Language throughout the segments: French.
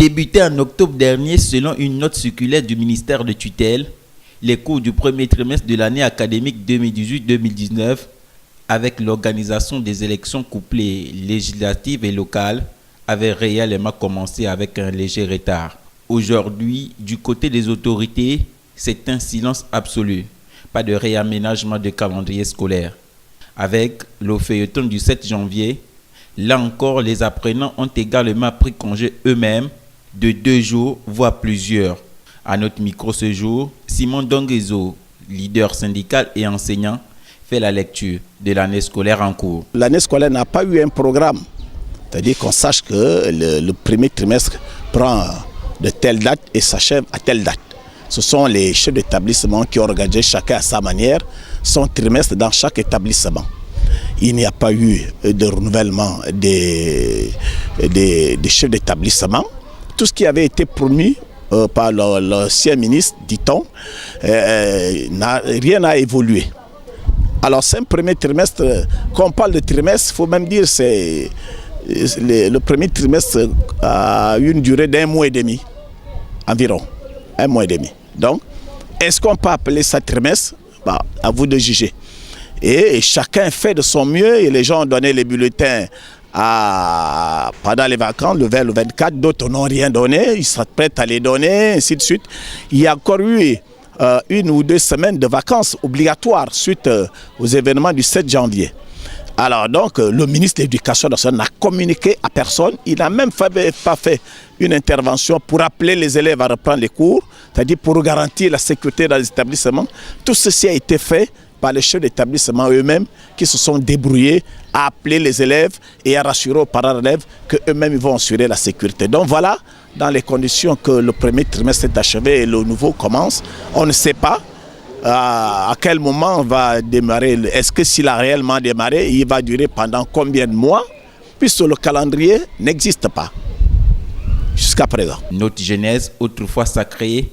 Débuté en octobre dernier selon une note circulaire du ministère de tutelle, les cours du premier trimestre de l'année académique 2018-2019, avec l'organisation des élections couplées législatives et locales, avaient réellement commencé avec un léger retard. Aujourd'hui, du côté des autorités, c'est un silence absolu. Pas de réaménagement de calendrier scolaire. Avec le feuilleton du 7 janvier, là encore, les apprenants ont également pris congé eux-mêmes de 2 jours, voire plusieurs. À notre micro ce jour, Simon Donguezo, leader syndical et enseignant, fait la lecture de l'année scolaire en cours. L'année scolaire n'a pas eu un programme. C'est-à-dire qu'on sache que le premier trimestre prend de telle date et s'achève à telle date. Ce sont les chefs d'établissement qui ont organisé chacun à sa manière son trimestre dans chaque établissement. Il n'y a pas eu de renouvellement des chefs d'établissement. Tout ce qui avait été promis par l'ancien ministre, dit-on, rien n'a évolué. Alors c'est un premier trimestre, quand on parle de trimestre, il faut même dire que le premier trimestre a une durée d'1 mois et demi, environ, 1 mois et demi. Donc, est-ce qu'on peut appeler ça trimestre? À vous de juger. Et chacun fait de son mieux et les gens ont donné les bulletins pendant les vacances, le 20, le 24, d'autres n'ont rien donné, ils sont prêts à les donner, ainsi de suite. Il y a encore eu 1 ou 2 semaines de vacances obligatoires suite aux événements du 7 janvier. Alors donc, le ministre de l'Éducation nationale n'a communiqué à personne, il n'a même pas fait une intervention pour appeler les élèves à reprendre les cours, c'est-à-dire pour garantir la sécurité dans les établissements. Tout ceci a été fait par les chefs d'établissement eux-mêmes qui se sont débrouillés à appeler les élèves et à rassurer aux parents d'élèves qu'eux-mêmes vont assurer la sécurité. Donc voilà, dans les conditions que le premier trimestre est achevé et le nouveau commence, on ne sait pas à quel moment on va démarrer. Est-ce que s'il a réellement démarré, il va durer pendant combien de mois, puisque le calendrier n'existe pas jusqu'à présent. Notre jeunesse, autrefois sacrée,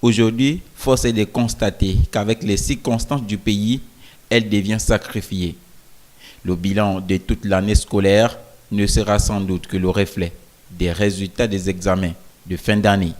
aujourd'hui, force est de constater qu'avec les circonstances du pays, elle devient sacrifiée. Le bilan de toute l'année scolaire ne sera sans doute que le reflet des résultats des examens de fin d'année.